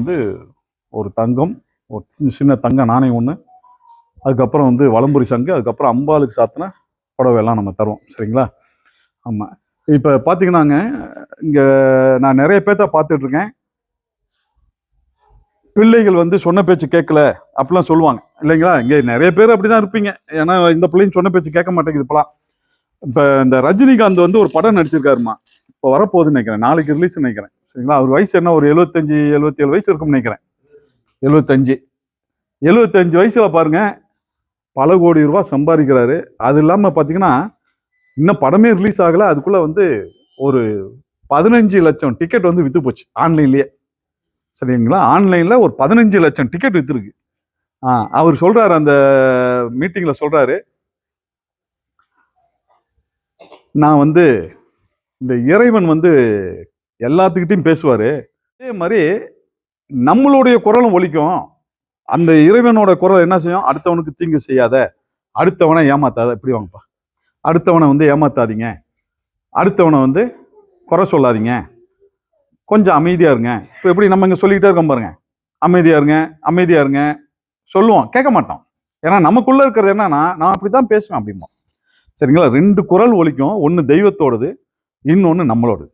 வந்து ஒரு தங்கம், ஒரு சின்ன தங்க நாணயம் ஒன்று, அதுக்கப்புறம் வந்து வலம்புரி சங்கு, அதுக்கப்புறம் அம்பாளுக்கு சாத்தின புடவை எல்லாம் நம்ம தருவோம். சரிங்களா? ஆமாம். இப்போ பார்த்தீங்கன்னாங்க, இங்கே நான் நிறைய பேர்த்த பார்த்துட்டு இருக்கேன். பிள்ளைகள் வந்து சொன்ன பேச்சு கேட்கல அப்படிலாம் சொல்லுவாங்க இல்லைங்களா? இங்கே நிறைய பேர் அப்படிதான் இருப்பீங்க. ஏன்னா இந்த பிள்ளைங்க சொன்ன பேச்சு கேட்க மாட்டேங்குது இப்பலாம். இப்போ இந்த ரஜினிகாந்த் வந்து ஒரு படம் நடிச்சிருக்காருமா, இப்போ வரப்போகுதுன்னு நினைக்கிறேன், நாளைக்கு ரிலீஸ் நினைக்கிறேன். சரிங்களா? அவர் வயசு என்ன, ஒரு 75 77 வயசு இருக்கும்னு நினைக்கிறேன். 75 வயசுல பாருங்க, பல கோடி ரூபாய் சம்பாதிக்கிறாரு. அது இல்லாமல் பார்த்தீங்கன்னா, இன்னும் படமே ரிலீஸ் ஆகலை, அதுக்குள்ள வந்து ஒரு 15 லட்சம் டிக்கெட் வந்து வித்து போச்சு ஆன்லைன்லயே. சரிங்களா? ஆன்லைன்ல ஒரு 15 லட்சம் டிக்கெட் வித்துருக்கு. அவர் சொல்றாரு, அந்த மீட்டிங்ல சொல்றாரு, நான் வந்து இந்த இறைவன் வந்து எல்லாத்துக்கிட்டையும் பேசுவாரு, அதே மாதிரி நம்மளுடைய குரலும் ஒலிக்கும். அந்த இறைவனோட குரல் என்ன செய்யும், அடுத்தவனுக்கு தீங்கு செய்யாத, அடுத்தவனை ஏமாத்தாத, இப்படி வாங்கப்பா, அடுத்தவனை வந்து ஏமாத்தாதீங்க, அடுத்தவனை வந்து குறை சொல்லாதீங்க, கொஞ்சம் அமைதியா இருங்க. இப்போ எப்படி நம்ம இங்க சொல்லிக்கிட்டே இருக்கோம் பாருங்க, அமைதியா இருங்க அமைதியா இருங்க சொல்லுவோம், கேட்க மாட்டோம். ஏன்னா நமக்குள்ள இருக்கிறது என்னன்னா, நான் அப்படித்தான் பேசுவேன் அப்படிம்போம். சரிங்களா? 2 குரல் ஒலிக்கும், ஒன்று தெய்வத்தோடது, இன்னொன்று நம்மளோடு.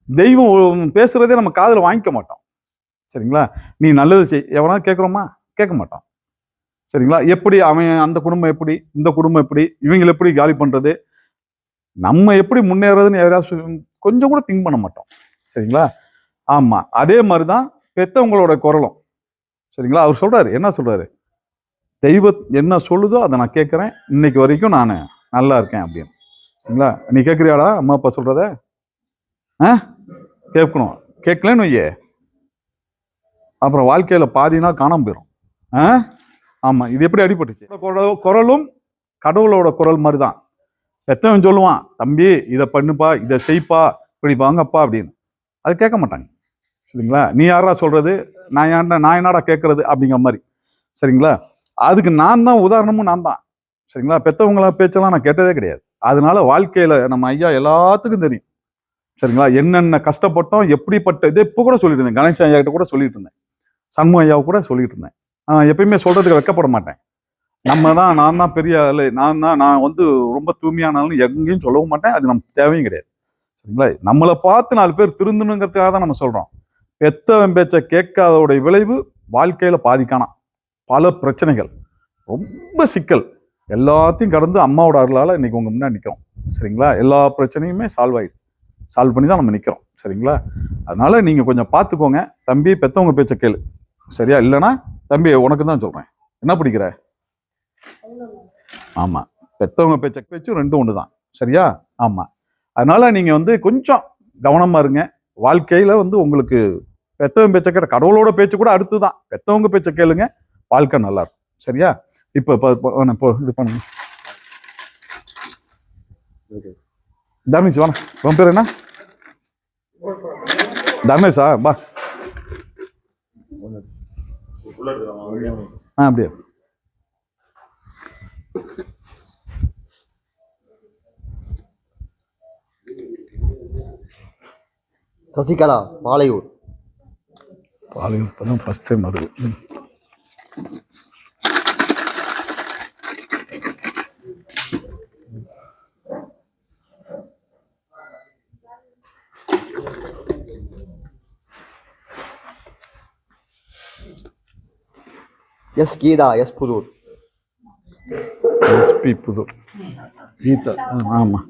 தெய்வம் பேசுறதே நம்ம காதில் வாங்கிக்க மாட்டோம். சரிங்களா? நீ நல்லது செய், எவனா கேட்குறோமா? கேட்க மாட்டோம். சரிங்களா? எப்படி அவன், அந்த குடும்பம் எப்படி, இந்த குடும்பம் எப்படி, இவங்களை எப்படி காலி பண்றது, நம்ம எப்படி முன்னேறதுன்னு யாராவது கொஞ்சம் கூட திங்க் பண்ண மாட்டோம். சரிங்களா? ஆமா, அதே மாதிரிதான் பெத்தவங்களோட குரலும். சரிங்களா? அவர் சொல்றாரு, என்ன சொல்றாரு, தெய்வம் என்ன சொல்லுதோ அதை நான் கேட்கறேன், இன்னைக்கு வரைக்கும் நான் நல்லா இருக்கேன் அப்படின்னு. சரிங்களா? நீ கேட்குறியாடா அம்மா அப்பா சொல்றத? கேட்கணும். கேட்கலன்னு வையே, அப்புறம் வாழ்க்கையில பாதி நாள் காணாம போயிடும். ஆமா, இது எப்படி அடிபட்டுச்சு? குரலும் கடவுளோட குரல் மாதிரி தான். பெத்தவன் சொல்லுவான், தம்பி இதை பண்ணுப்பா, இதை செய்ப்பா, இப்படி வாங்கப்பா அப்படின்னு. அது கேட்க மாட்டாங்க. சரிங்களா? நீ யாரா சொல்றது, நான் என்னடா கேட்கறது அப்படிங்கிற மாதிரி. சரிங்களா? அதுக்கு நான் தான் உதாரணமும் நான் தான். சரிங்களா? பெத்தவங்கள பேச்செல்லாம் நான் கேட்டதே கிடையாது. அதனால வாழ்க்கையில நம்ம ஐயா எல்லாத்துக்கும் தெரியும். சரிங்களா? என்னென்ன கஷ்டப்பட்டோம், எப்படிப்பட்ட இது இப்போ கூட சொல்லிட்டு இருந்தேன், கணேசன் ஐயா கிட்ட கூட சொல்லிட்டு இருந்தேன், சண்முக ஐயாவை கூட சொல்லிட்டு இருந்தேன். எப்பயுமே சொல்றதுக்கு வெக்கப்பட மாட்டேன். நான் தான் பெரிய ஆளு, நான் வந்து ரொம்ப தூய்மையானாலும் எங்கேயும் சொல்லவும் மாட்டேன், அது நமக்கு தேவையும் கிடையாது. சரிங்களா? நம்மளை பார்த்து 4 பேர் திருந்தணுங்கிறதுக்காக தான் நம்ம சொல்றோம். பெத்தவன் பேச்சை கேட்காதோடைய விளைவு வாழ்க்கையில பாதிக்கானாம், பல பிரச்சனைகள், ரொம்ப சிக்கல், எல்லாத்தையும் கடந்து அம்மாவோட அருளால இன்னைக்கு உங்க முன்னாடி நிற்கிறோம். சரிங்களா? எல்லா பிரச்சனையுமே சால்வ் பண்ணி தான் நம்ம நிற்கிறோம். சரிங்களா? அதனால நீங்க கொஞ்சம் பார்த்துக்கோங்க தம்பி, பெத்தவங்க பேச்சை கேளு. சரியா? இல்லைன்னா தம்பி உனக்கு தான் சொல்றேன், என்ன பிடிக்கிற? ஆமா, பெத்தவங்க பேச்சு ரெண்டும் ஒண்ணுதான். சரியா? ஆமா, அதனால நீங்க வந்து கொஞ்சம் கவனமா இருங்க. வாழ்க்கையில வந்து உங்களுக்கு பெத்தவங்க பேச்ச கேட்ட, கடவுளோட பேச்சு கூட அடுத்துதான், பெத்தவங்க பேச்ச கேளுங்க, வாழ்க்கை நல்லா இருக்கும். சரியா? இப்போ இது பண்ணுங்க. தர்மேஷ் வாங்க, உன் பேர் என்ன? தர்மேஷா? பா, அப்படியே சசிகலா, பாலையூர். இப்பதான் ஃபர்ஸ்ட் டைம் வருது. S Geetha, S Puthur. SP Puthur Geetha. ஆமா,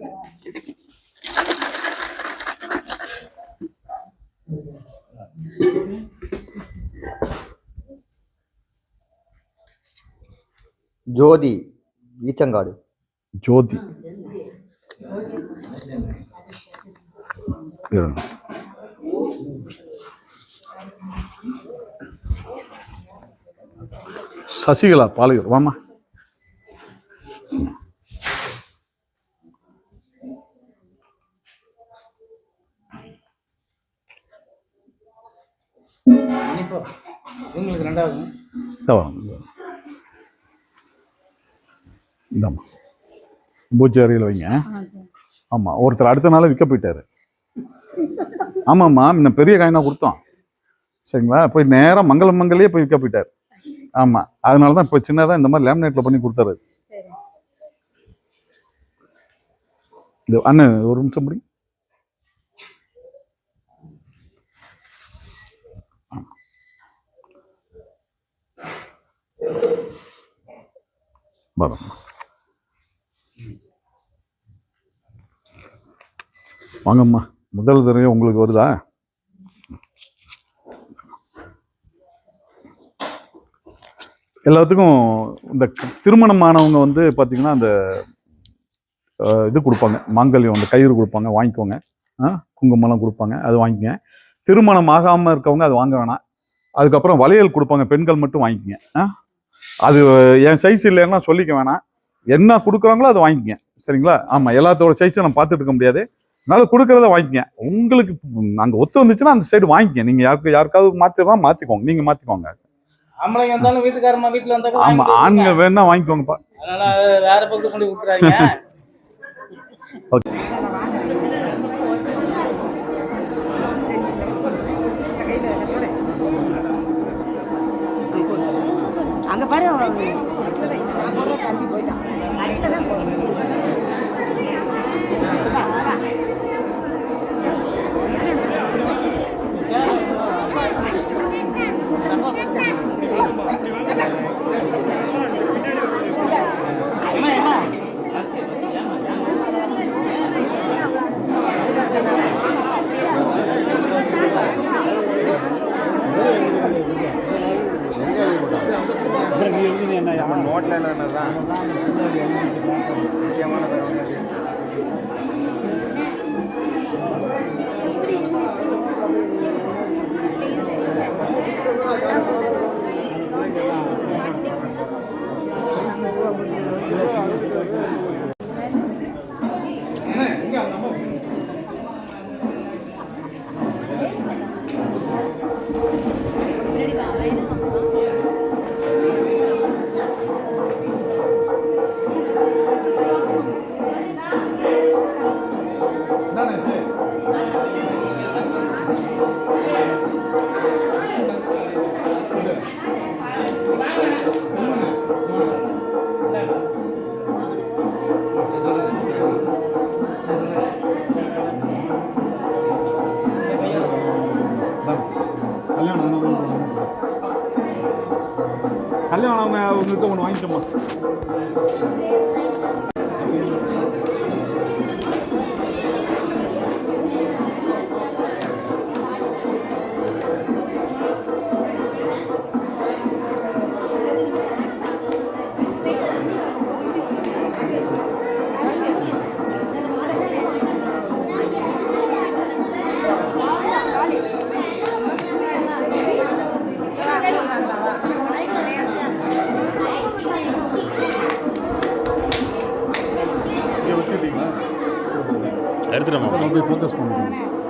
ஜோதி, ஈச்சங்காடு. ஜோதி சசிகலா, பாலையூர். வாமா. உங்களுக்கு 2வது இந்தாம்மா, பூச்சி அறையில் வைங்க. ஆமாம், ஒருத்தர் அடுத்த நாள் விற்க போயிட்டாரு. ஆமாம்மா, இன்னும் பெரிய காயினா கொடுத்தோம். சரிங்களா? போய் நேராக மங்களம் மங்கலையே போய் விற்க போயிட்டார். ஆமாம், அதனால தான் இப்போ சின்னதாக இந்த மாதிரி லேமினேட்டில் பண்ணி கொடுத்தாரு. இது அண்ணன் ஒரு நிமிஷம் படி. வரும். வாங்கம்மா, முதல் தடவை உங்களுக்கு வருதா? எல்லாத்துக்கும் இந்த திருமணமானவங்க வந்து பார்த்தீங்கன்னா அந்த இது கொடுப்பாங்க, மாங்கல்யம், அந்த கயிறு கொடுப்பாங்க, வாங்கிக்கோங்க. குங்குமம்லாம் கொடுப்பாங்க, அது வாங்கிக்கங்க. திருமணம் ஆகாமல் இருக்கவங்க அது வாங்க வேணாம். அதுக்கப்புறம் வளையல் கொடுப்பாங்க, பெண்கள் மட்டும் வாங்கிக்கங்க. அது என் சைஸ் இல்லைன்னா சொல்லிக்க வேணாம், என்ன கொடுக்குறாங்களோ அதை வாங்கிக்கங்க. சரிங்களா? ஆமாம், எல்லாத்தோட சைஸை நம்ம பார்த்துட்டு இருக்க முடியாது, அதனால கொடுக்குறத வாங்கிக்கங்க. உங்களுக்கு அங்கே ஒத்து வந்துச்சுன்னா அந்த சைடு வாங்கிக்கங்க. நீங்கள் யாருக்காவது மாற்றிடுறா மாற்றிக்கோங்க, நீங்கள் மாற்றிக்கோங்க. ஆம்பளைங்க இருந்தாலும் வீட்டுக்காரமா வீட்டுல வந்தாக்க ஆமா, ஆண்கள் வேணா வாங்கிக்கோங்கப்பா. அதனால வேற பக்கம் கொண்டு விட்டுறாங்க. அங்க பாரு, நான் போடுற தம்பி போயிட்டான். அட்ல தான் போடுறேன். நோட்ல என்னதான் முக்கியமான கல்யாணம் அவங்க உங்ககிட்ட ஒன்று வாங்கிக்கோமா. எடுத்துட்டோம். ஃபோக்கஸ் பண்ணுங்க.